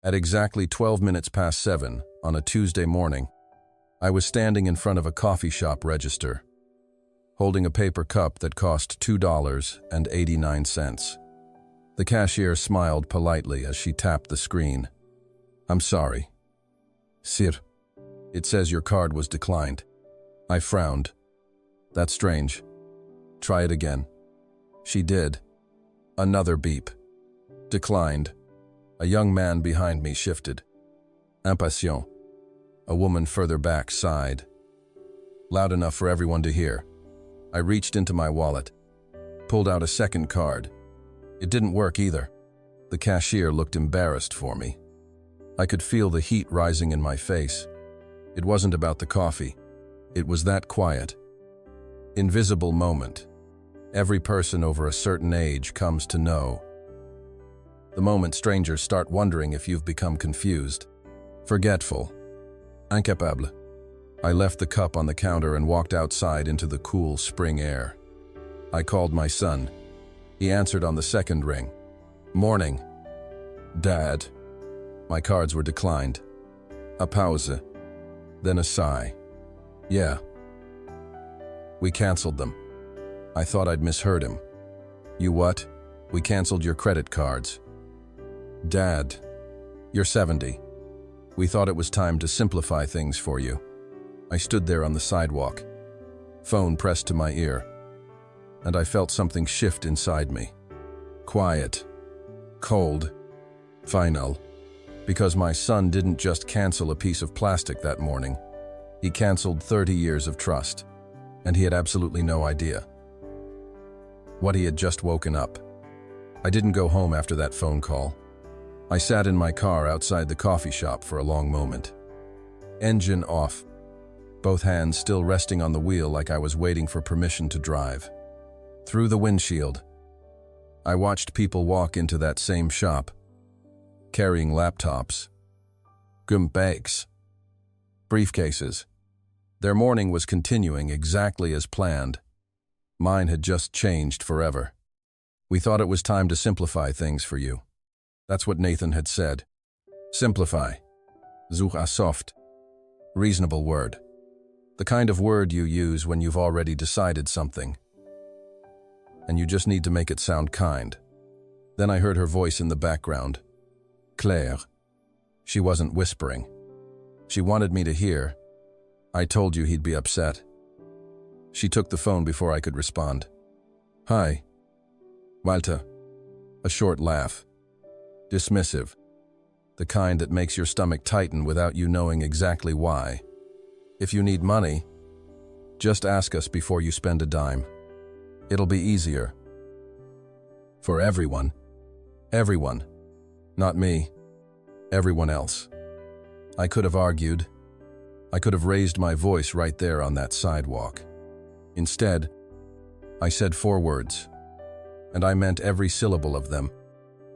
At exactly 12 minutes past 7 on a Tuesday morning, I was standing in front of a coffee shop register, holding a paper cup that cost $2.89. The cashier smiled politely as she tapped the screen. "I'm sorry. Sir, it says your card was declined." I frowned. "That's strange. Try it again." She did. Another beep. Declined. A young man behind me shifted. "Impatient." A woman further back sighed. Loud enough for everyone to hear. I reached into my wallet, pulled out a second card. It didn't work either. The cashier looked embarrassed for me. I could feel the heat rising in my face. It wasn't about the coffee. It was that quiet, invisible moment every person over a certain age comes to know. The moment strangers start wondering if you've become confused, forgetful, incapable. I left the cup on the counter and walked outside into the cool spring air. I called my son. He answered on the second ring. "Morning." "Dad." My cards were declined. A pause, then a sigh. "Yeah. We canceled them." I thought I'd misheard him. "You what?" "We canceled your credit cards." "Dad, you're 70. We thought it was time to simplify things for you." I stood there on the sidewalk, phone pressed to my ear, and I felt something shift inside me. Quiet, cold, final. Because my son didn't just cancel a piece of plastic that morning. He canceled 30 years of trust, and he had absolutely no idea what he had just woken up. I didn't go home after that phone call. I sat in my car outside the coffee shop for a long moment. Engine off, both hands still resting on the wheel like I was waiting for permission to drive. Through the windshield, I watched people walk into that same shop, carrying laptops, bags, briefcases. Their morning was continuing exactly as planned. Mine had just changed forever. "We thought it was time to simplify things for you." That's what Nathan had said. Simplify. Zoek a soft. Reasonable word. The kind of word you use when you've already decided something, and you just need to make it sound kind. Then I heard her voice in the background. Claire. She wasn't whispering. She wanted me to hear. "I told you he'd be upset." She took the phone before I could respond. "Hi. Walter." A short laugh. Dismissive. The kind that makes your stomach tighten without you knowing exactly why. "If you need money, just ask us before you spend a dime. It'll be easier. For everyone. Everyone. Not me. Everyone else." I could have argued. I could have raised my voice right there on that sidewalk. Instead, I said 4 words, and I meant every syllable of them,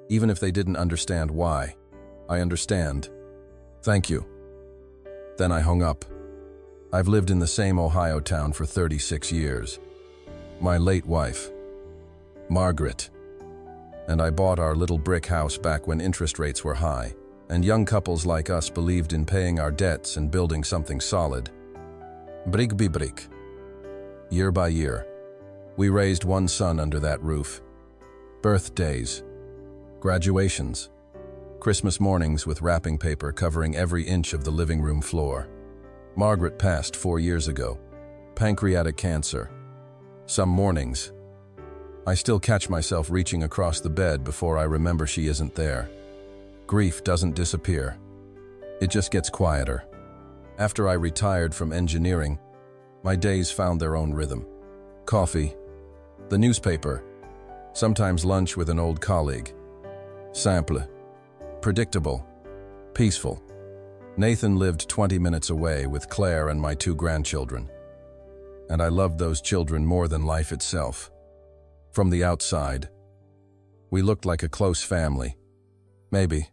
even if they didn't understand why. "I understand. Thank you." Then I hung up. I've lived in the same Ohio town for 36 years. My late wife, Margaret, and I bought our little brick house back when interest rates were high, and young couples like us believed in paying our debts and building something solid. Brick by brick. Year by year, we raised one son under that roof. Birthdays, graduations, Christmas mornings with wrapping paper covering every inch of the living room floor. Margaret passed 4 years ago. Pancreatic cancer. Some mornings, I still catch myself reaching across the bed before I remember she isn't there. Grief doesn't disappear. It just gets quieter. After I retired from engineering, my days found their own rhythm. Coffee, the newspaper, sometimes lunch with an old colleague. Simple, predictable, peaceful. Nathan lived 20 minutes away with Claire and my 2 grandchildren. And I loved those children more than life itself. From the outside, we looked like a close family. Maybe.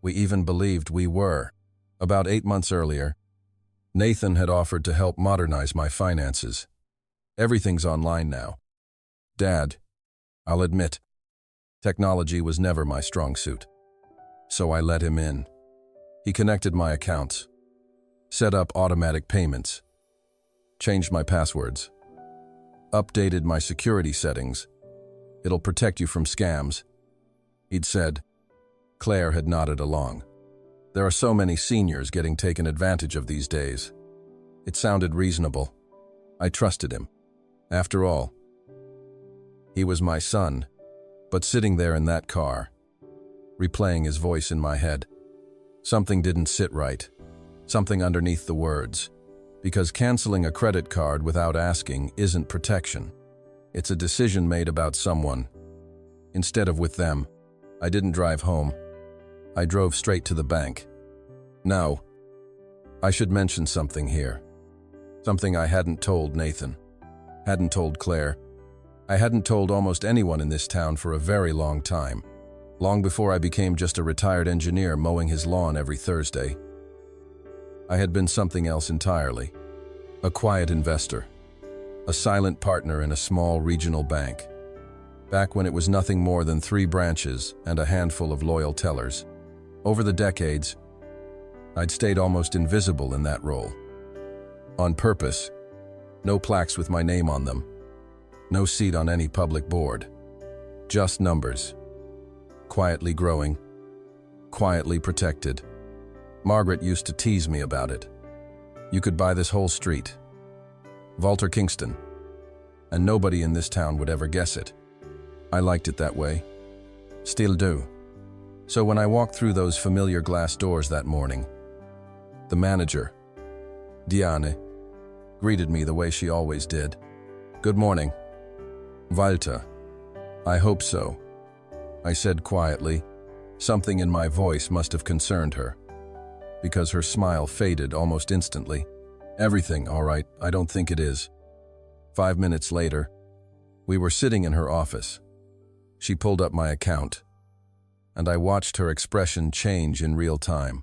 We even believed we were. About 8 months earlier, Nathan had offered to help modernize my finances. Everything's online now. Dad, I'll admit, technology was never my strong suit. So I let him in. He connected my accounts, set up automatic payments, changed my passwords, updated my security settings. It'll protect you from scams, he'd said. Claire had nodded along. There are so many seniors getting taken advantage of these days. It sounded reasonable. I trusted him. After all, he was my son, but sitting there in that car, replaying his voice in my head, something didn't sit right, something underneath the words, because canceling a credit card without asking isn't protection. It's a decision made about someone, instead of with them. I didn't drive home. I drove straight to the bank. Now, I should mention something here. Something I hadn't told Nathan, hadn't told Claire. I hadn't told almost anyone in this town for a very long time, long before I became just a retired engineer mowing his lawn every Thursday. I had been something else entirely. A quiet investor, a silent partner in a small regional bank, back when it was nothing more than 3 branches and a handful of loyal tellers. Over the decades, I'd stayed almost invisible in that role. On purpose, no plaques with my name on them, no seat on any public board, just numbers. Quietly growing, quietly protected. Margaret used to tease me about it. You could buy this whole street, Walter Kingston, and nobody in this town would ever guess it. I liked it that way. Still do. So when I walked through those familiar glass doors that morning, the manager, Diane, greeted me the way she always did. "Good morning, Walter." "I hope so," I said quietly. Something in my voice must have concerned her, because her smile faded almost instantly. "Everything all right? I don't think it is." 5 minutes later, we were sitting in her office. She pulled up my account, and I watched her expression change in real time.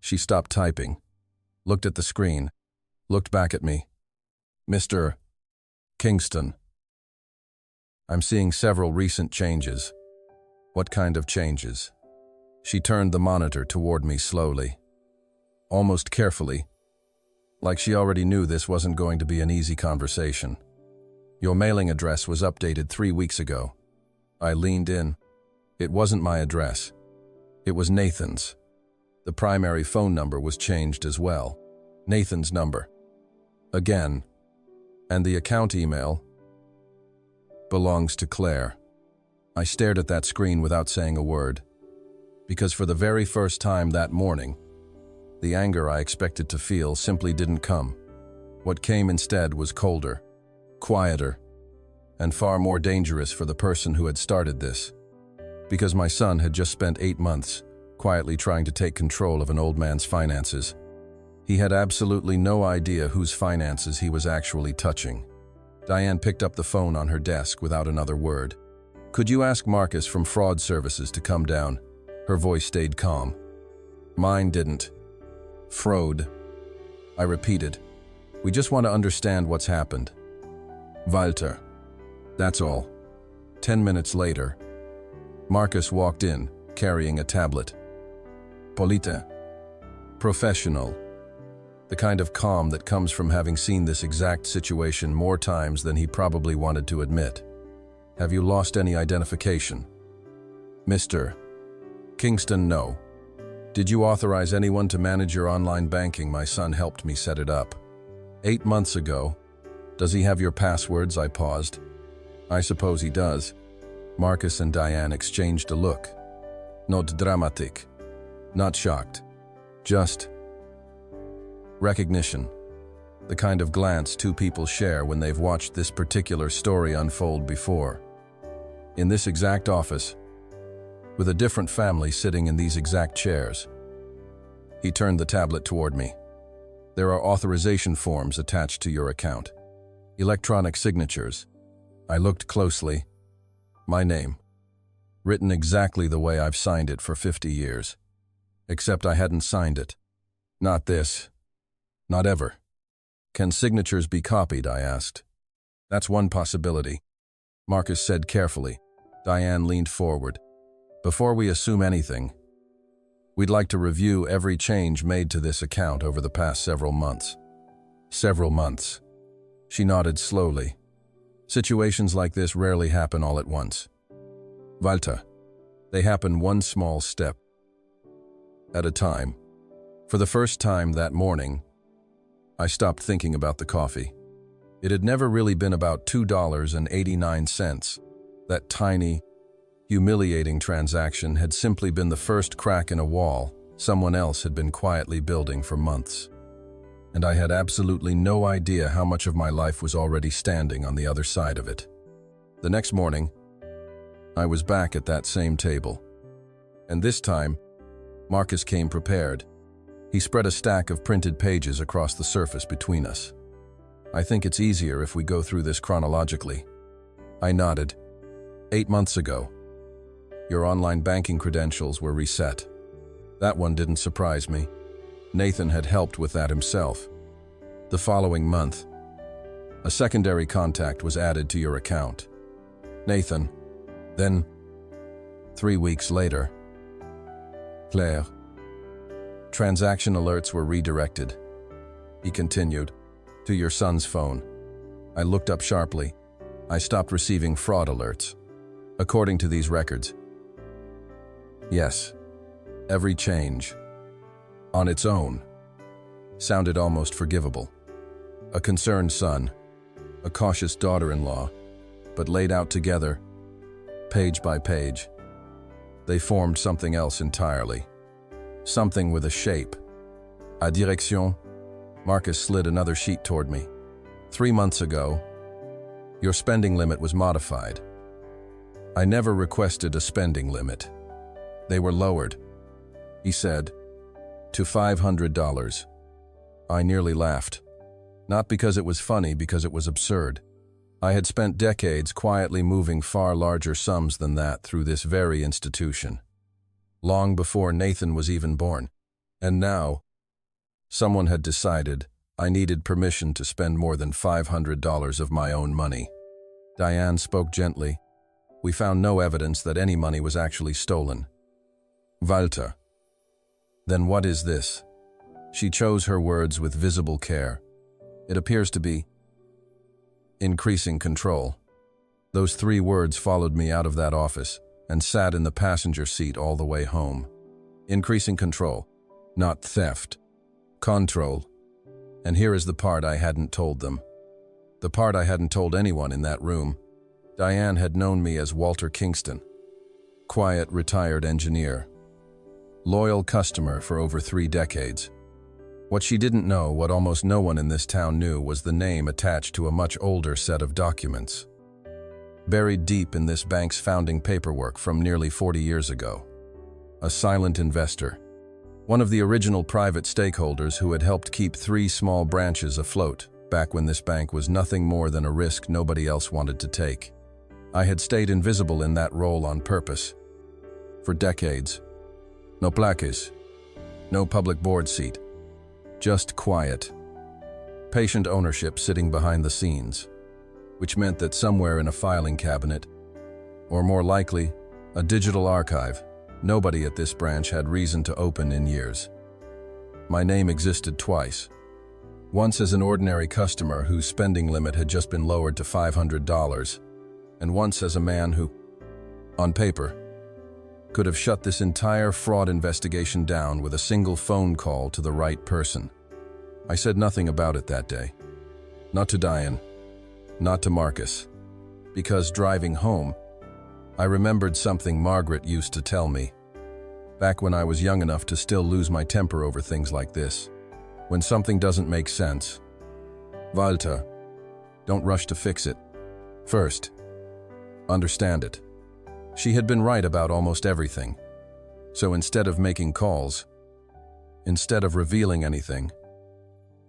She stopped typing, looked at the screen, looked back at me. "Mr. Kingston, I'm seeing several recent changes." "What kind of changes?" She turned the monitor toward me slowly, almost carefully, like she already knew this wasn't going to be an easy conversation. "Your mailing address was updated 3 weeks ago." I leaned in. It wasn't my address. It was Nathan's. The primary phone number was changed as well. Nathan's number. Again. And the account email belongs to Claire. I stared at that screen without saying a word, because for the very first time that morning, the anger I expected to feel simply didn't come. What came instead was colder, quieter, and far more dangerous for the person who had started this. Because my son had just spent 8 months quietly trying to take control of an old man's finances. He had absolutely no idea whose finances he was actually touching. Diane picked up the phone on her desk without another word. "Could you ask Marcus from Fraud Services to come down?" Her voice stayed calm. Mine didn't. "Fraud," I repeated. "We just want to understand what's happened." "Walter. That's all." 10 minutes later, Marcus walked in, carrying a tablet. Polite. Professional. The kind of calm that comes from having seen this exact situation more times than he probably wanted to admit. "Have you lost any identification?" "Mr. Kingston, no." "Did you authorize anyone to manage your online banking? My son helped me set it up 8 months ago." "Does he have your passwords?" I paused. "I suppose he does." Marcus and Diane exchanged a look. Not dramatic. Not shocked. Just recognition. The kind of glance 2 people share when they've watched this particular story unfold before. In this exact office, with a different family sitting in these exact chairs. He turned the tablet toward me. "There are authorization forms attached to your account. Electronic signatures." I looked closely. My name. Written exactly the way I've signed it for 50 years. Except I hadn't signed it. Not this. Not ever. "Can signatures be copied?" I asked. "That's one possibility," Marcus said carefully. Diane leaned forward. "Before we assume anything, We'd like to review every change made to this account over the past several months. Several months. She nodded slowly. Situations like this rarely happen all at once. Walter, they happen one small step at a time. For the first time that morning, I stopped thinking about the coffee. It had never really been about $2.89. That tiny, humiliating transaction had simply been the first crack in a wall someone else had been quietly building for months. And I had absolutely no idea how much of my life was already standing on the other side of it. The next morning, I was back at that same table. And this time, Marcus came prepared. He spread a stack of printed pages across the surface between us. I think it's easier if we go through this chronologically. I nodded. 8 months ago, your online banking credentials were reset. That one didn't surprise me. Nathan had helped with that himself. The following month, a secondary contact was added to your account. Nathan. Then, 3 weeks later, Claire. Transaction alerts were redirected. He continued, to your son's phone. I looked up sharply. I stopped receiving fraud alerts. According to these records. Yes, every change, on its own, sounded almost forgivable. A concerned son, a cautious daughter-in-law, but laid out together, page by page, they formed something else entirely. Something with a shape. A direction. Marcus slid another sheet toward me. 3 months ago, your spending limit was modified. I never requested a spending limit. They were lowered, he said, to $500. I nearly laughed. Not because it was funny, because it was absurd. I had spent decades quietly moving far larger sums than that through this very institution. Long before Nathan was even born. And now, someone had decided I needed permission to spend more than $500 of my own money. Diane spoke gently. We found no evidence that any money was actually stolen. Walter. Then what is this? She chose her words with visible care. It appears to be increasing control. Those 3 words followed me out of that office and sat in the passenger seat all the way home. Increasing control, not theft. Control. And here is the part I hadn't told them. The part I hadn't told anyone in that room. Diane had known me as Walter Kingston. Quiet, retired engineer. Loyal customer for over 3 decades. What she didn't know, what almost no one in this town knew, was the name attached to a much older set of documents. Buried deep in this bank's founding paperwork from nearly 40 years ago. A silent investor. One of the original private stakeholders who had helped keep 3 small branches afloat, back when this bank was nothing more than a risk nobody else wanted to take. I had stayed invisible in that role on purpose. For decades. No plaques. No public board seat. Just quiet. Patient ownership sitting behind the scenes, which meant that somewhere in a filing cabinet, or more likely, a digital archive, nobody at this branch had reason to open in years. My name existed twice. Once as an ordinary customer whose spending limit had just been lowered to $500, and once as a man who, on paper, could have shut this entire fraud investigation down with a single phone call to the right person. I said nothing about it that day. Not to Diane, not to Marcus, because driving home, I remembered something Margaret used to tell me, back when I was young enough to still lose my temper over things like this. When something doesn't make sense, Walter, don't rush to fix it. First, understand it. She had been right about almost everything. So instead of making calls, instead of revealing anything,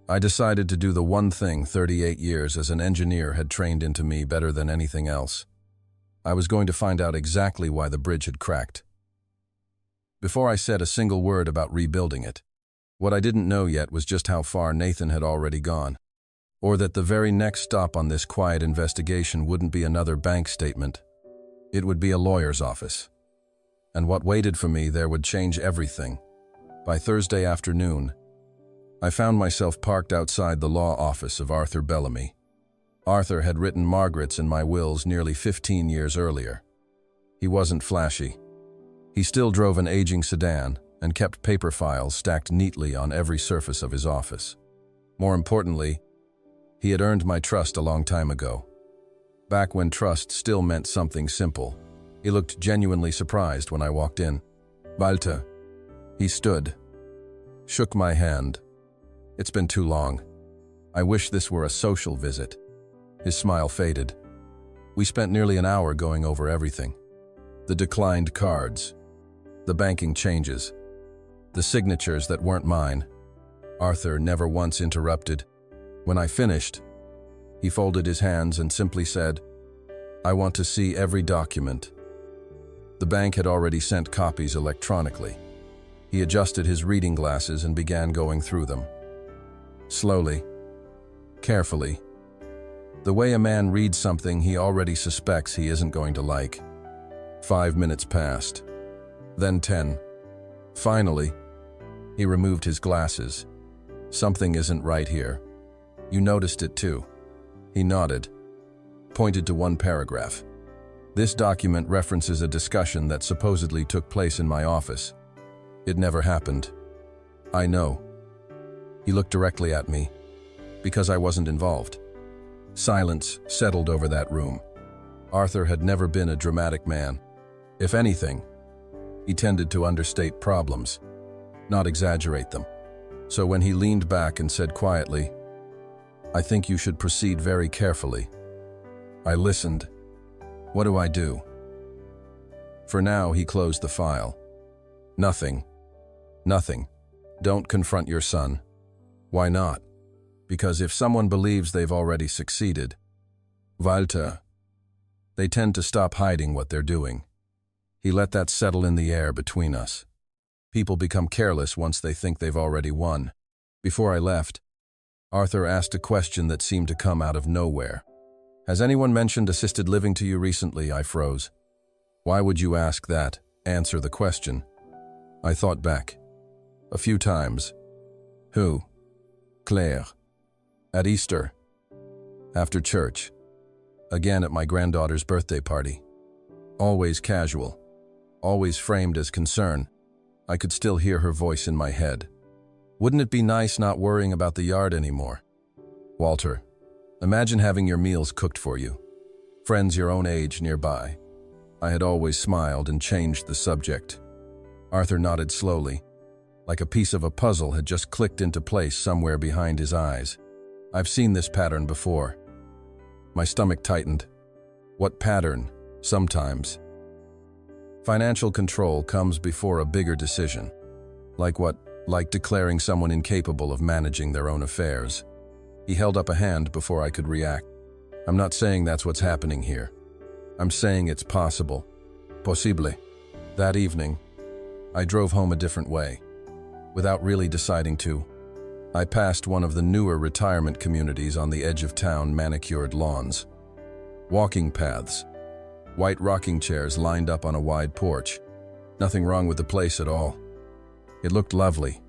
I decided to do the one thing 38 years as an engineer had trained into me better than anything else. I was going to find out exactly why the bridge had cracked. Before I said a single word about rebuilding it, what I didn't know yet was just how far Nathan had already gone, or that the very next stop on this quiet investigation wouldn't be another bank statement. It would be a lawyer's office. And what waited for me there would change everything. By Thursday afternoon, I found myself parked outside the law office of Arthur Bellamy. Arthur had written Margaret's and my wills nearly 15 years earlier. He wasn't flashy. He still drove an aging sedan and kept paper files stacked neatly on every surface of his office. More importantly, he had earned my trust a long time ago. Back when trust still meant something simple. He looked genuinely surprised when I walked in. "Walter." He stood, shook my hand. "It's been too long. I wish this were a social visit." His smile faded. We spent nearly an hour going over everything. The declined cards, the banking changes, the signatures that weren't mine. Arthur never once interrupted. When I finished, he folded his hands and simply said, "I want to see every document." The bank had already sent copies electronically. He adjusted his reading glasses and began going through them. Slowly, carefully, the way a man reads something he already suspects he isn't going to like. 5 minutes passed, then 10. Finally, he removed his glasses. "Something isn't right here. You noticed it too." He nodded, pointed to one paragraph. "This document references a discussion that supposedly took place in my office. It never happened." "I know." He looked directly at me, because I wasn't involved. Silence settled over that room. Arthur had never been a dramatic man. If anything, he tended to understate problems, not exaggerate them. So when he leaned back and said quietly, "I think you should proceed very carefully," I listened. "What do I do?" For now, he closed the file. "Nothing. Nothing. Don't confront your son." "Why not?" "Because if someone believes they've already succeeded, Walter, they tend to stop hiding what they're doing." He let that settle in the air between us. People become careless once they think they've already won. Before I left, Arthur asked a question that seemed to come out of nowhere. "Has anyone mentioned assisted living to you recently?" I froze. "Why would you ask that? Answer the question." I thought back. "A few times." "Who?" "Claire. At Easter. After church. Again at my granddaughter's birthday party. Always casual. Always framed as concern. I could still hear her voice in my head. Wouldn't it be nice not worrying about the yard anymore? Walter, imagine having your meals cooked for you. Friends your own age nearby." I had always smiled and changed the subject. Arthur nodded slowly, like a piece of a puzzle had just clicked into place somewhere behind his eyes. "I've seen this pattern before." My stomach tightened. "What pattern?" "Sometimes financial control comes before a bigger decision." "Like what?" "Like declaring someone incapable of managing their own affairs." He held up a hand before I could react. "I'm not saying that's what's happening here. I'm saying it's possible. Possible." That evening, I drove home a different way. Without really deciding to, I passed one of the newer retirement communities on the edge of town, manicured lawns, walking paths, white rocking chairs lined up on a wide porch. Nothing wrong with the place at all. It looked lovely.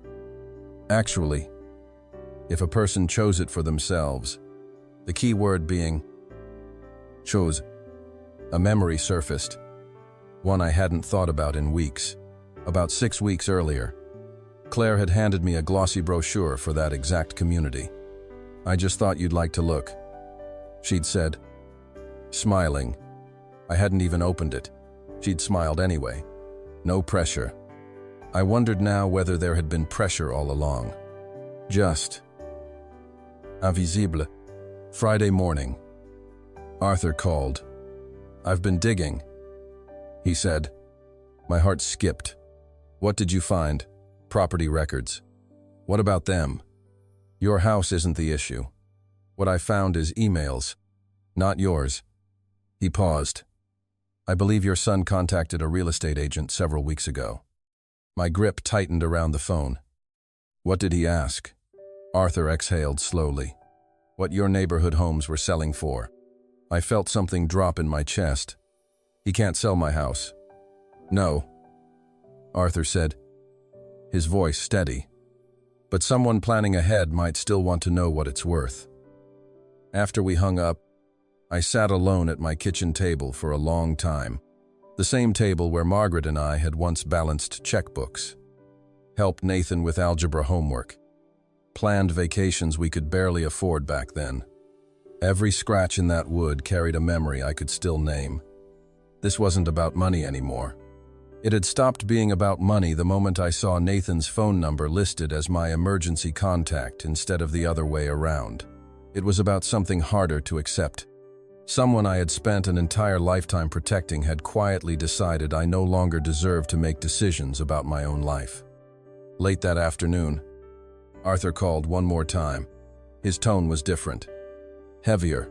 Actually, if a person chose it for themselves, the key word being chose, a memory surfaced, one I hadn't thought about in weeks. About 6 weeks earlier, Claire had handed me a glossy brochure for that exact community. "I just thought you'd like to look," she'd said, smiling. I hadn't even opened it. She'd smiled anyway. No pressure. I wondered now whether there had been pressure all along. Just invisible. Friday morning. Arthur called. "I've been digging," he said. My heart skipped. "What did you find?" "Property records." "What about them?" "Your house isn't the issue. What I found is emails. Not yours." He paused. "I believe your son contacted a real estate agent several weeks ago." My grip tightened around the phone. "What did he ask?" Arthur exhaled slowly. "What your neighborhood homes were selling for." I felt something drop in my chest. "He can't sell my house." "No," Arthur said. his voice steady. But someone planning ahead might still want to know what it's worth. After we hung up, I sat alone at my kitchen table for a long time. The same table where Margaret and I had once balanced checkbooks, helped Nathan with algebra homework, planned vacations we could barely afford back then. Every scratch in that wood carried a memory I could still name. This wasn't about money anymore. It had stopped being about money the moment I saw Nathan's phone number listed as my emergency contact instead of the other way around. It was about something harder to accept. Someone I had spent an entire lifetime protecting had quietly decided I no longer deserved to make decisions about my own life. Late that afternoon, Arthur called one more time. His tone was different, heavier.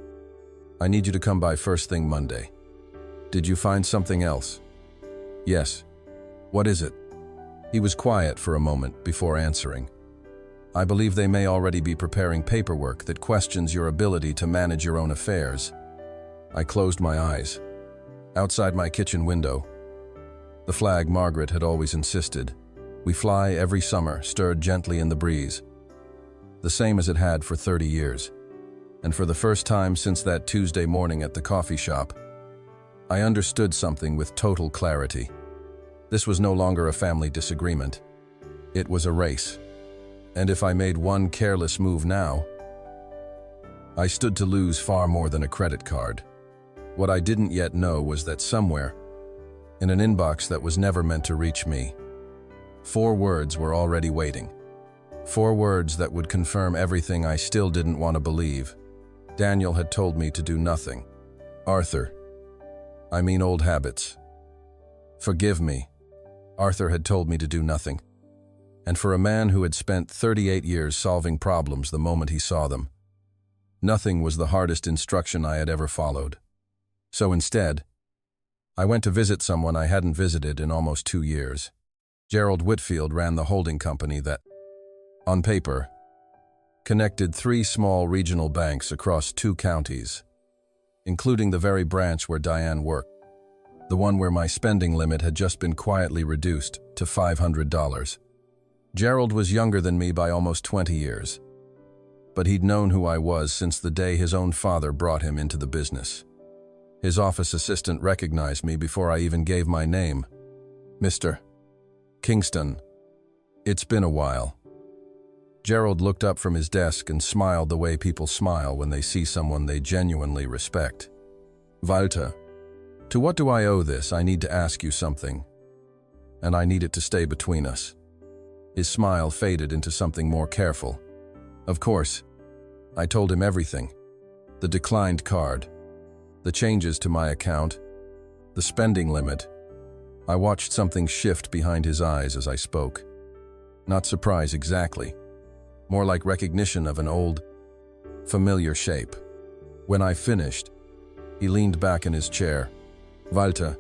"I need you to come by first thing Monday." "Did you find something else?" "Yes." "What is it?" He was quiet for a moment before answering. "I believe they may already be preparing paperwork that questions your ability to manage your own affairs." I closed my eyes. Outside my kitchen window, the flag Margaret had always insisted, "We fly every summer, stirred gently in the breeze." The same as it had for 30 years. And for the first time since that Tuesday morning at the coffee shop, I understood something with total clarity. This was no longer a family disagreement. It was a race. And if I made one careless move now, I stood to lose far more than a credit card. What I didn't yet know was that somewhere, in an inbox that was never meant to reach me, 4 words were already waiting. 4 words that would confirm everything I still didn't want to believe. Daniel had told me to do nothing. Arthur. I mean old habits. Forgive me. Arthur had told me to do nothing. And for a man who had spent 38 years solving problems the moment he saw them, nothing was the hardest instruction I had ever followed. So instead, I went to visit someone I hadn't visited in almost 2 years. Gerald Whitfield ran the holding company that, on paper, connected 3 small regional banks across 2 counties, including the very branch where Diane worked, the one where my spending limit had just been quietly reduced to $500. Gerald was younger than me by almost 20 years, but he'd known who I was since the day his own father brought him into the business. His office assistant recognized me before I even gave my name. "Mr. Kingston, it's been a while." Gerald looked up from his desk and smiled the way people smile when they see someone they genuinely respect. "Walter, to what do I owe this? I need to ask you something, and I need it to stay between us." His smile faded into something more careful. Of course, I told him everything. The declined card, the changes to my account, the spending limit. I watched something shift behind his eyes as I spoke. Not surprise exactly, more like recognition of an old, familiar shape. When I finished, he leaned back in his chair. "Walter,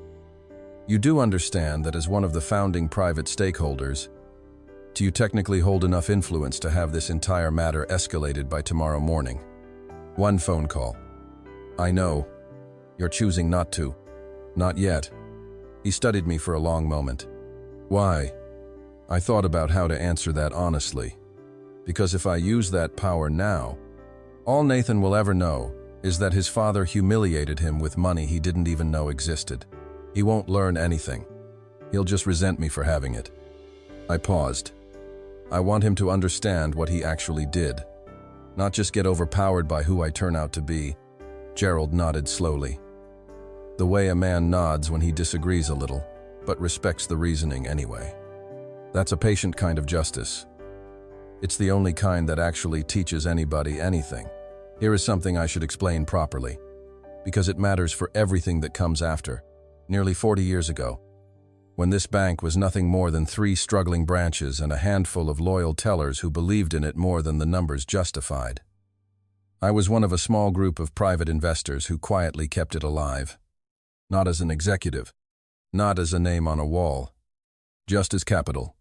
you do understand that as one of the founding private stakeholders, do you technically hold enough influence to have this entire matter escalated by tomorrow morning? One phone call. I know. You're choosing not to. Not yet." He studied me for a long moment. "Why?" I thought about how to answer that honestly. Because if I use that power now, all Nathan will ever know is that his father humiliated him with money he didn't even know existed. He won't learn anything. He'll just resent me for having it. I paused. I want him to understand what he actually did, not just get overpowered by who I turn out to be. Gerald nodded slowly. The way a man nods when he disagrees a little, but respects the reasoning anyway. That's a patient kind of justice. It's the only kind that actually teaches anybody anything. Here is something I should explain properly, because it matters for everything that comes after. Nearly 40 years ago, when this bank was nothing more than 3 struggling branches and a handful of loyal tellers who believed in it more than the numbers justified, I was one of a small group of private investors who quietly kept it alive. Not as an executive, not as a name on a wall, just as capital,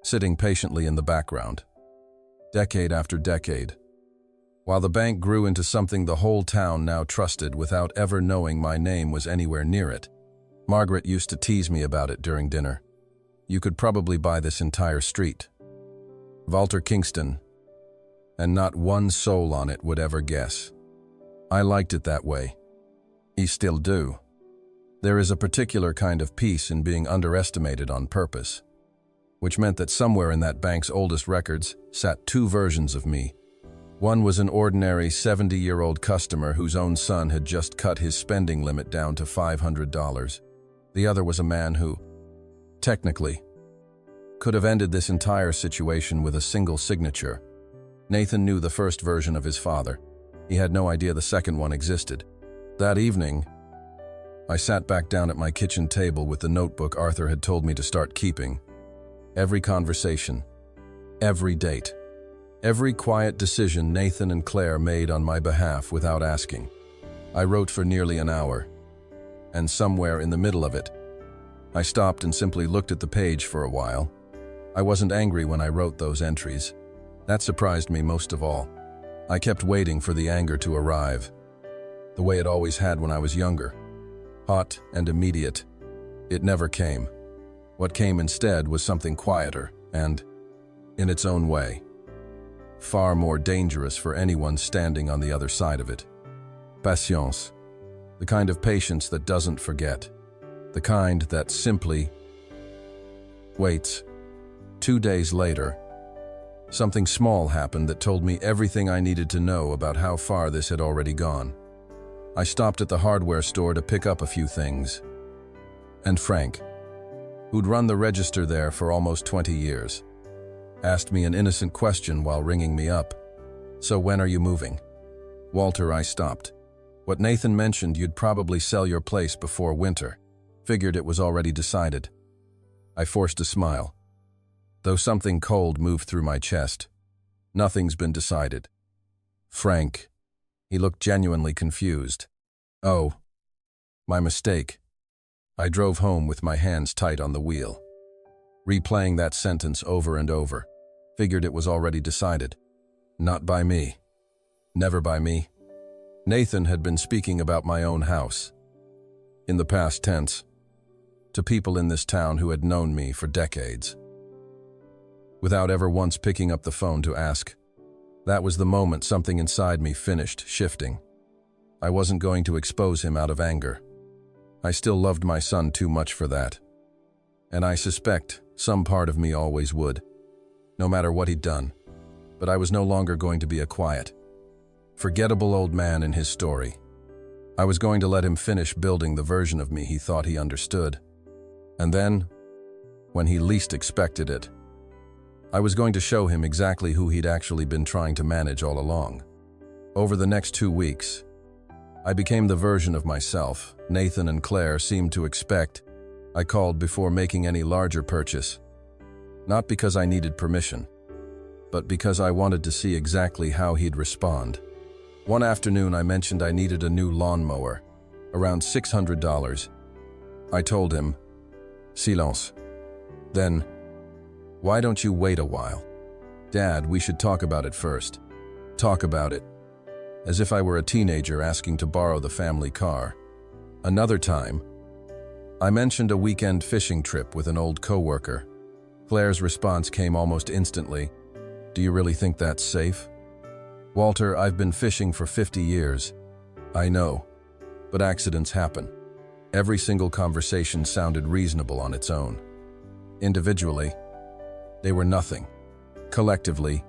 sitting patiently in the background, decade after decade, while the bank grew into something the whole town now trusted without ever knowing my name was anywhere near it. Margaret used to tease me about it during dinner. You could probably buy this entire street. Walter Kingston, and not one soul on it would ever guess. I liked it that way. I still do. There is a particular kind of peace in being underestimated on purpose, which meant that somewhere in that bank's oldest records sat two versions of me. One was an ordinary 70-year-old customer whose own son had just cut his spending limit down to $500. The other was a man who, technically, could have ended this entire situation with a single signature. Nathan knew the first version of his father. He had no idea the second one existed. That evening, I sat back down at my kitchen table with the notebook Arthur had told me to start keeping. Every conversation, every date, every quiet decision Nathan and Claire made on my behalf without asking. I wrote for nearly an hour, and somewhere in the middle of it, I stopped and simply looked at the page for a while. I wasn't angry when I wrote those entries. That surprised me most of all. I kept waiting for the anger to arrive, the way it always had when I was younger. Hot and immediate. It never came. What came instead was something quieter and, in its own way, far more dangerous for anyone standing on the other side of it. Patience. The kind of patience that doesn't forget. The kind that simply waits. 2 days later, something small happened that told me everything I needed to know about how far this had already gone. I stopped at the hardware store to pick up a few things. And Frank, who'd run the register there for almost 20 years, asked me an innocent question while ringing me up. "So when are you moving?" "Walter," I stopped. "What Nathan mentioned, you'd probably sell your place before winter. Figured it was already decided." I forced a smile, though something cold moved through my chest. "Nothing's been decided." "Frank." He looked genuinely confused. "Oh, my mistake." I drove home with my hands tight on the wheel, replaying that sentence over and over. Figured it was already decided. Not by me. Never by me. Nathan had been speaking about my own house, in the past tense, to people in this town who had known me for decades, without ever once picking up the phone to ask. That was the moment something inside me finished shifting. I wasn't going to expose him out of anger. I still loved my son too much for that. And I suspect some part of me always would, no matter what he'd done. But I was no longer going to be a quiet, forgettable old man in his story. I was going to let him finish building the version of me he thought he understood. And then, when he least expected it, I was going to show him exactly who he'd actually been trying to manage all along. Over the next 2 weeks, I became the version of myself Nathan and Claire seemed to expect. I called before making any larger purchase, not because I needed permission, but because I wanted to see exactly how he'd respond. One afternoon I mentioned I needed a new lawnmower, around $600. I told him, "Silence." Then, "Why don't you wait a while?" "Dad, we should talk about it first." Talk about it. As if I were a teenager asking to borrow the family car. Another time, I mentioned a weekend fishing trip with an old coworker. Claire's response came almost instantly. "Do you really think that's safe?" "Walter, I've been fishing for 50 years. I know, but accidents happen." Every single conversation sounded reasonable on its own. Individually, they were nothing. Collectively,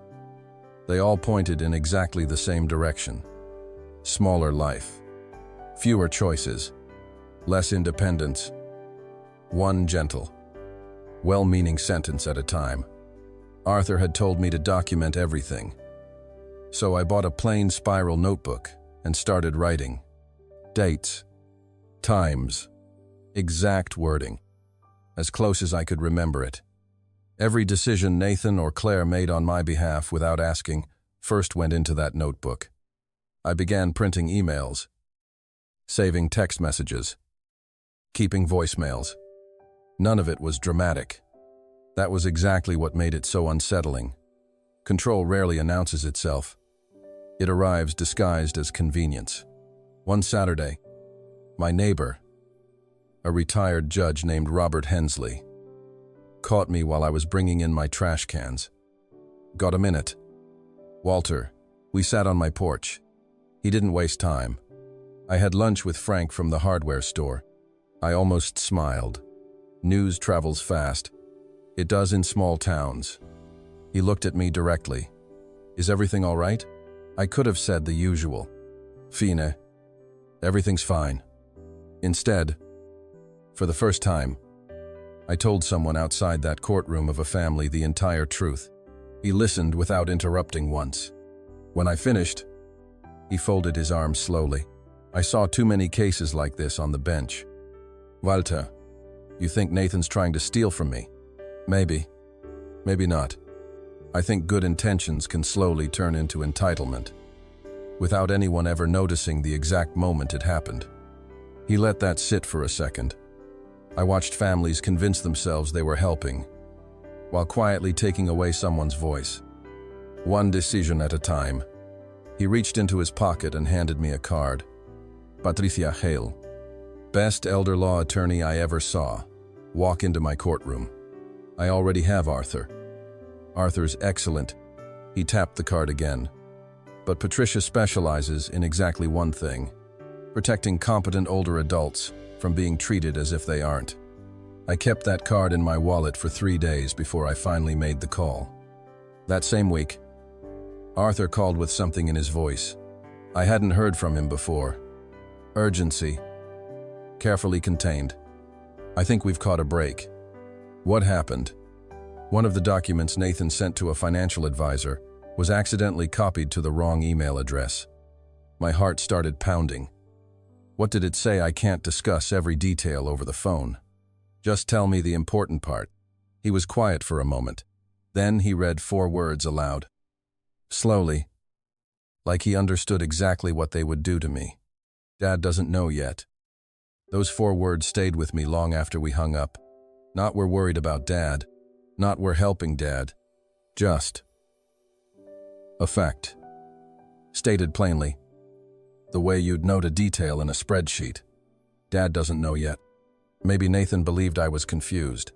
they all pointed in exactly the same direction. Smaller life. Fewer choices. Less independence. One gentle, well-meaning sentence at a time. Arthur had told me to document everything. So I bought a plain spiral notebook and started writing. Dates. Times. Exact wording. As close as I could remember it. Every decision Nathan or Claire made on my behalf without asking first went into that notebook. I began printing emails, saving text messages, keeping voicemails. None of it was dramatic. That was exactly what made it so unsettling. Control rarely announces itself. It arrives disguised as convenience. One Saturday, my neighbor, a retired judge named Robert Hensley, caught me while I was bringing in my trash cans. "Got a minute?" "Walter." We sat on my porch. He didn't waste time. I had lunch with Frank from the hardware store. I almost smiled. News travels fast. It does in small towns. He looked at me directly. "Is everything all right?" I could have said the usual. "Fine. Everything's fine." Instead, for the first time, I told someone outside that courtroom of a family the entire truth. He listened without interrupting once. When I finished, he folded his arms slowly. "I saw too many cases like this on the bench. Walter, you think Nathan's trying to steal from me? Maybe. Maybe not. I think good intentions can slowly turn into entitlement, without anyone ever noticing the exact moment it happened." He let that sit for a second. I watched families convince themselves they were helping, while quietly taking away someone's voice. One decision at a time. He reached into his pocket and handed me a card. "Patricia Hale, best elder law attorney I ever saw. Walk into my courtroom. I already have Arthur. Arthur's excellent." He tapped the card again. "But Patricia specializes in exactly one thing: protecting competent older adults from being treated as if they aren't." I kept that card in my wallet for 3 days before I finally made the call. That same week, Arthur called with something in his voice. I hadn't heard from him before. Urgency. Carefully contained. "I think we've caught a break." What happened? One of the documents Nathan sent to a financial advisor was accidentally copied to the wrong email address. My heart started pounding. What did it say? "I can't discuss every detail over the phone. Just tell me the important part." He was quiet for a moment. Then he read 4 words aloud. Slowly, like he understood exactly what they would do to me. "Dad doesn't know yet." Those 4 words stayed with me long after we hung up. Not "we're worried about Dad," not "we're helping Dad," just a fact. Stated plainly, the way you'd note a detail in a spreadsheet. Dad doesn't know yet. Maybe Nathan believed I was confused.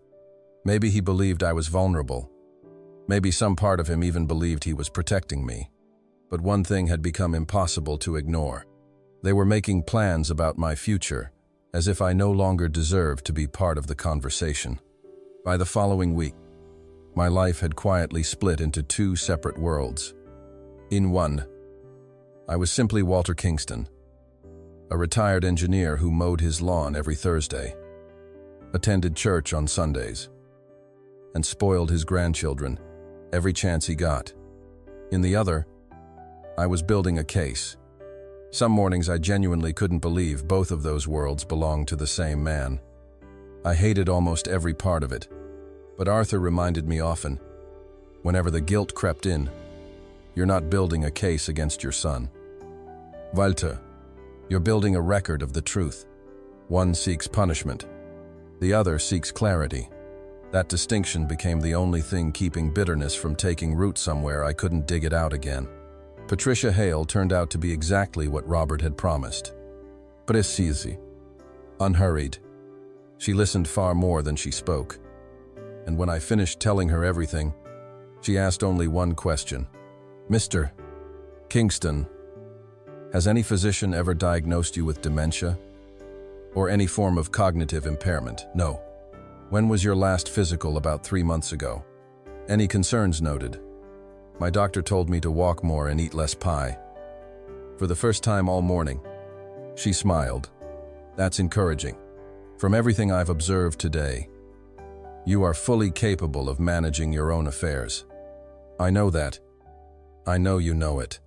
Maybe he believed I was vulnerable. Maybe some part of him even believed he was protecting me. But one thing had become impossible to ignore. They were making plans about my future, as if I no longer deserved to be part of the conversation. By the following week, my life had quietly split into 2 separate worlds. In one, I was simply Walter Kingston, a retired engineer who mowed his lawn every Thursday, attended church on Sundays, and spoiled his grandchildren every chance he got. In the other, I was building a case. Some mornings I genuinely couldn't believe both of those worlds belonged to the same man. I hated almost every part of it, but Arthur reminded me often, whenever the guilt crept in, "You're not building a case against your son. Walter, you're building a record of the truth. One seeks punishment. The other seeks clarity." That distinction became the only thing keeping bitterness from taking root somewhere I couldn't dig it out again. Patricia Hale turned out to be exactly what Robert had promised. Precise. Unhurried. She listened far more than she spoke. And when I finished telling her everything, she asked only one question. "Mr. Kingston, has any physician ever diagnosed you with dementia? Or any form of cognitive impairment?" "No." "When was your last physical?" "About 3 months ago." "Any concerns noted?" "My doctor told me to walk more and eat less pie." For the first time all morning, she smiled. "That's encouraging. From everything I've observed today, you are fully capable of managing your own affairs." "I know that. I know you know it,"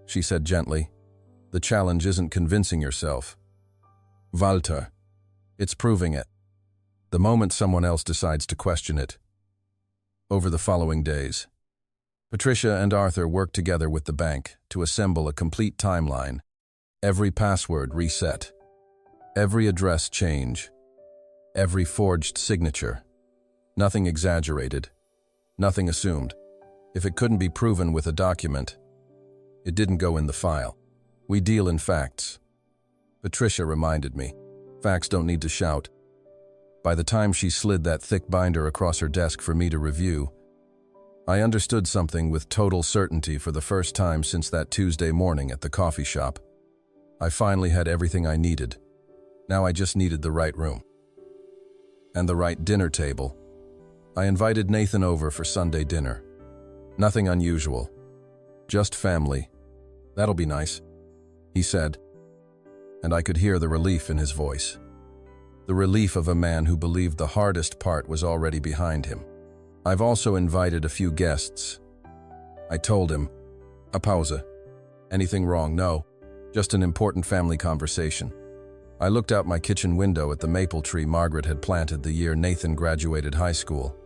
she said gently. "The challenge isn't convincing yourself, Walter. It's proving it. The moment someone else decides to question it." Over the following days, Patricia and Arthur worked together with the bank to assemble a complete timeline. Every password reset, every address change, every forged signature. Nothing exaggerated, nothing assumed. If it couldn't be proven with a document, it didn't go in the file. "We deal in facts," Patricia reminded me. "Facts don't need to shout. By the time she slid that thick binder across her desk for me to review, I understood something with total certainty for the first time since that Tuesday morning at the coffee shop. I finally had everything I needed. Now I just needed the right room. And the right dinner table. I invited Nathan over for Sunday dinner. Nothing unusual. Just family. That'll be nice, he said. And I could hear the relief in his voice. The relief of a man who believed the hardest part was already behind him. I've also invited a few guests. I told him. A pause. Anything wrong? No. Just an important family conversation. I looked out my kitchen window at the maple tree Margaret had planted the year Nathan graduated high school.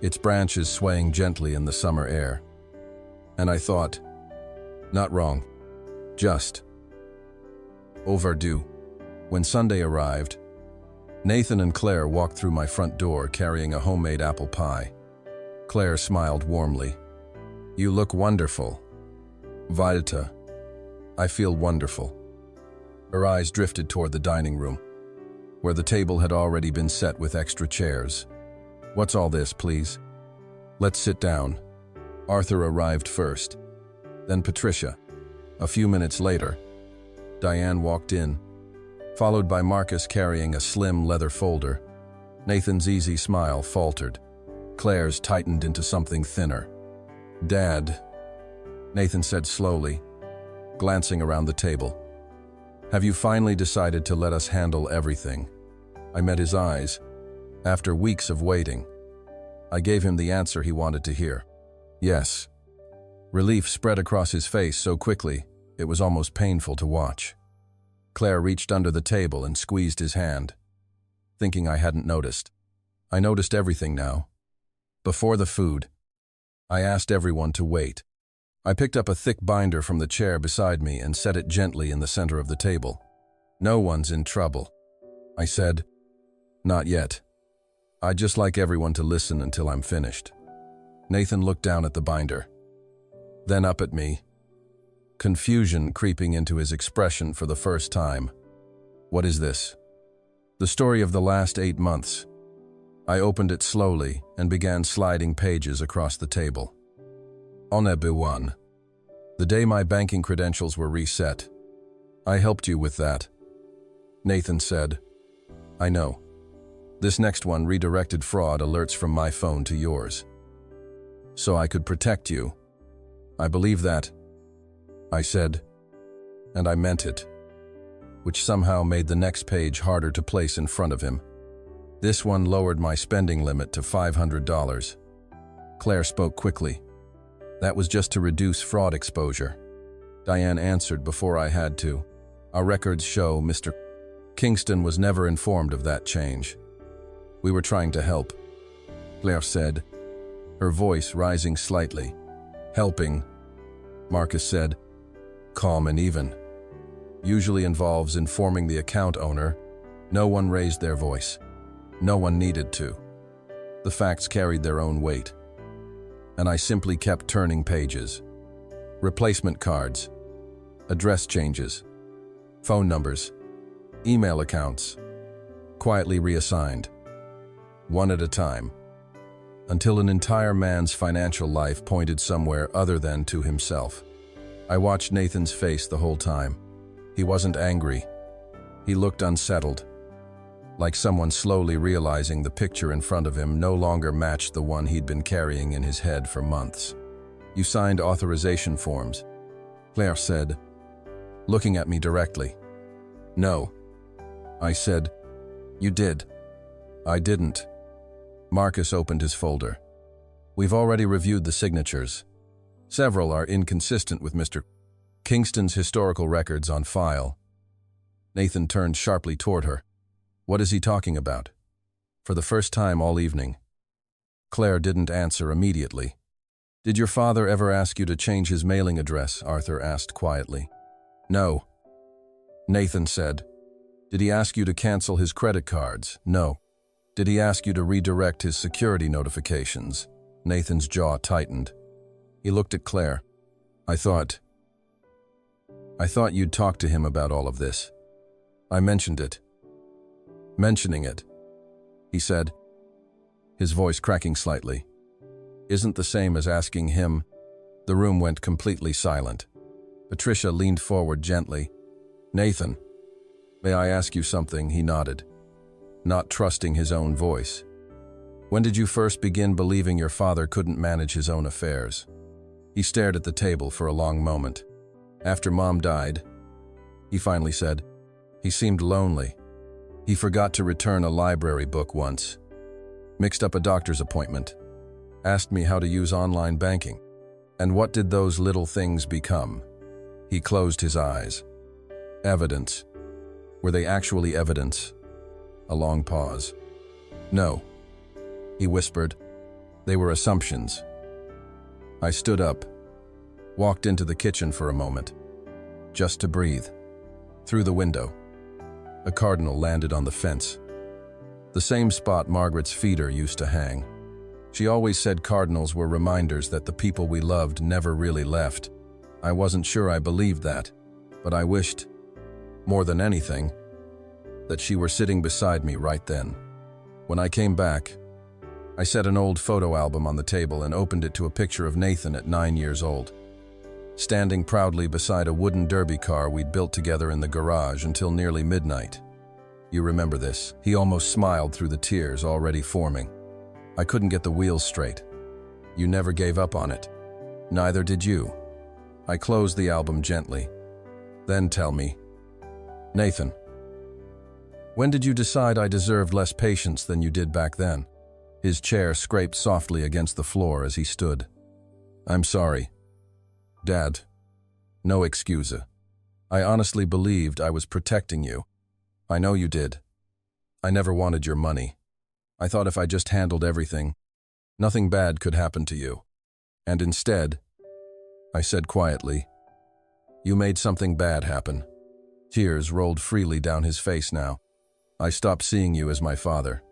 Its branches swaying gently in the summer air. And I thought, not wrong. Just overdue. When Sunday arrived, Nathan and Claire walked through my front door carrying a homemade apple pie. Claire smiled warmly. You look wonderful. Walter. I feel wonderful. Her eyes drifted toward the dining room, where the table had already been set with extra chairs. What's all this, please? Let's sit down. Arthur arrived first, then Patricia. A few minutes later, Diane walked in, followed by Marcus carrying a slim leather folder. Nathan's easy smile faltered. Claire's tightened into something thinner. Dad, Nathan said slowly, glancing around the table. Have you finally decided to let us handle everything? I met his eyes. After weeks of waiting, I gave him the answer he wanted to hear. Yes. Relief spread across his face so quickly, it was almost painful to watch. Claire reached under the table and squeezed his hand, thinking I hadn't noticed. I noticed everything now. Before the food, I asked everyone to wait. I picked up a thick binder from the chair beside me and set it gently in the center of the table. No one's in trouble, I said. Not yet. I'd just like everyone to listen until I'm finished. Nathan looked down at the binder, then up at me, confusion creeping into his expression for the first time. What is this? The story of the last 8 months. I opened it slowly and began sliding pages across the table. On B1. The day my banking credentials were reset. I helped you with that. Nathan said. I know. This next one redirected fraud alerts from my phone to yours. So I could protect you. I believe that, I said, and I meant it, which somehow made the next page harder to place in front of him. This one lowered my spending limit to $500. Claire spoke quickly. That was just to reduce fraud exposure. Diane answered before I had to. Our records show Mr. Kingston was never informed of that change. We were trying to help, Claire said, her voice rising slightly. Helping, Marcus said, calm and even. Usually involves informing the account owner. No one raised their voice. No one needed to. The facts carried their own weight. And I simply kept turning pages. Replacement cards, address changes, phone numbers, email accounts, quietly reassigned, one at a time, until an entire man's financial life pointed somewhere other than to himself. I watched Nathan's face the whole time. He wasn't angry. He looked unsettled, like someone slowly realizing the picture in front of him no longer matched the one he'd been carrying in his head for months. You signed authorization forms, Claire said, looking at me directly. No, I said. You did. I didn't. Marcus opened his folder. We've already reviewed the signatures. Several are inconsistent with Mr. Kingston's historical records on file. Nathan turned sharply toward her. What is he talking about? For the first time all evening. Claire didn't answer immediately. Did your father ever ask you to change his mailing address? Arthur asked quietly. No. Nathan said. Did he ask you to cancel his credit cards? No. Did he ask you to redirect his security notifications? Nathan's jaw tightened. He looked at Claire. I thought you'd talk to him about all of this. I mentioned it. Mentioning it, he said, his voice cracking slightly. Isn't the same as asking him. The room went completely silent. Patricia leaned forward gently. Nathan, may I ask you something? He nodded, not trusting his own voice. When did you first begin believing your father couldn't manage his own affairs? He stared at the table for a long moment. After Mom died, he finally said. He seemed lonely. He forgot to return a library book once, mixed up a doctor's appointment, asked me how to use online banking. And what did those little things become? He closed his eyes. Evidence. Were they actually evidence? A long pause. No, he whispered. They were assumptions. I stood up, walked into the kitchen for a moment, just to breathe. Through the window, a cardinal landed on the fence, the same spot Margaret's feeder used to hang. She always said cardinals were reminders that the people we loved never really left. I wasn't sure I believed that, but I wished, more than anything, that she were sitting beside me right then. When I came back, I set an old photo album on the table and opened it to a picture of Nathan at 9 years old, standing proudly beside a wooden derby car we'd built together in the garage until nearly midnight. You remember this? He almost smiled through the tears already forming. I couldn't get the wheels straight. You never gave up on it. Neither did you. I closed the album gently. Then tell me, Nathan, when did you decide I deserved less patience than you did back then? His chair scraped softly against the floor as he stood. I'm sorry, Dad. No excuse. I honestly believed I was protecting you. I know you did. I never wanted your money. I thought if I just handled everything, nothing bad could happen to you. And instead, I said quietly, you made something bad happen. Tears rolled freely down his face now. I stopped seeing you as my father.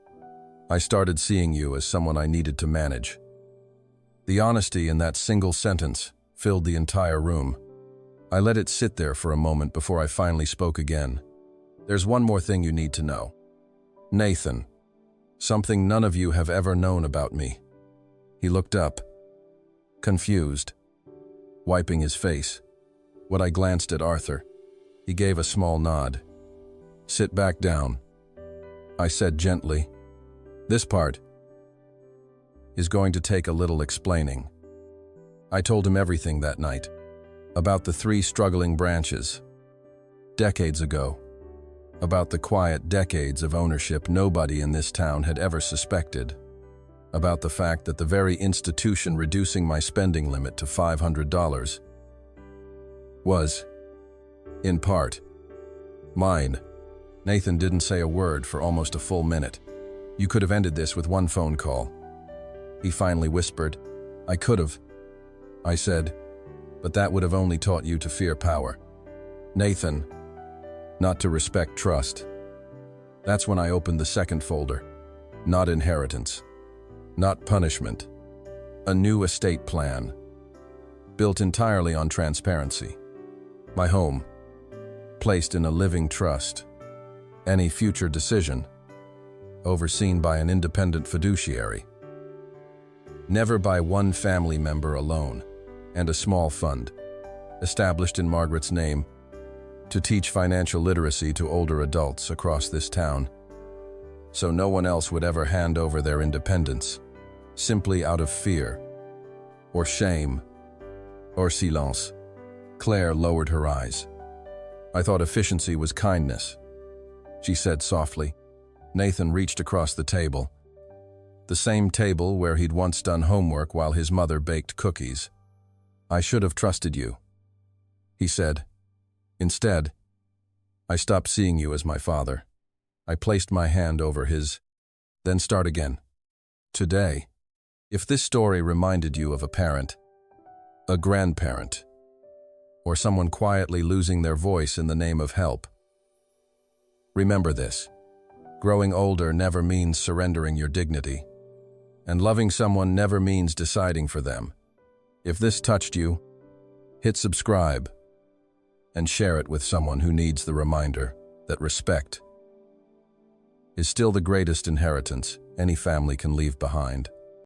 I started seeing you as someone I needed to manage. The honesty in that single sentence filled the entire room. I let it sit there for a moment before I finally spoke again. There's one more thing you need to know. Nathan, something none of you have ever known about me. He looked up, confused, wiping his face. When I glanced at Arthur, he gave a small nod. Sit back down, I said gently. This part is going to take a little explaining. I told him everything that night, about the 3 struggling branches, decades ago, about the quiet decades of ownership nobody in this town had ever suspected, about the fact that the very institution reducing my spending limit to $500 was, in part, mine. Nathan didn't say a word for almost a full minute. You could have ended this with one phone call. He finally whispered, I could have, I said, but that would have only taught you to fear power. Nathan, not to respect trust. That's when I opened the second folder. Not inheritance, not punishment. A new estate plan, built entirely on transparency. My home, placed in a living trust. Any future decision, overseen by an independent fiduciary. Never by one family member alone, and a small fund, established in Margaret's name, to teach financial literacy to older adults across this town, so no one else would ever hand over their independence, simply out of fear, or shame, or silence. Claire lowered her eyes. I thought efficiency was kindness, she said softly. Nathan reached across the table, the same table where he'd once done homework while his mother baked cookies. I should have trusted you, he said. Instead, I stopped seeing you as my father. I placed my hand over his, then start again. Today, if this story reminded you of a parent, a grandparent, or someone quietly losing their voice in the name of help, remember this. Growing older never means surrendering your dignity, and loving someone never means deciding for them. If this touched you, hit subscribe and share it with someone who needs the reminder that respect is still the greatest inheritance any family can leave behind.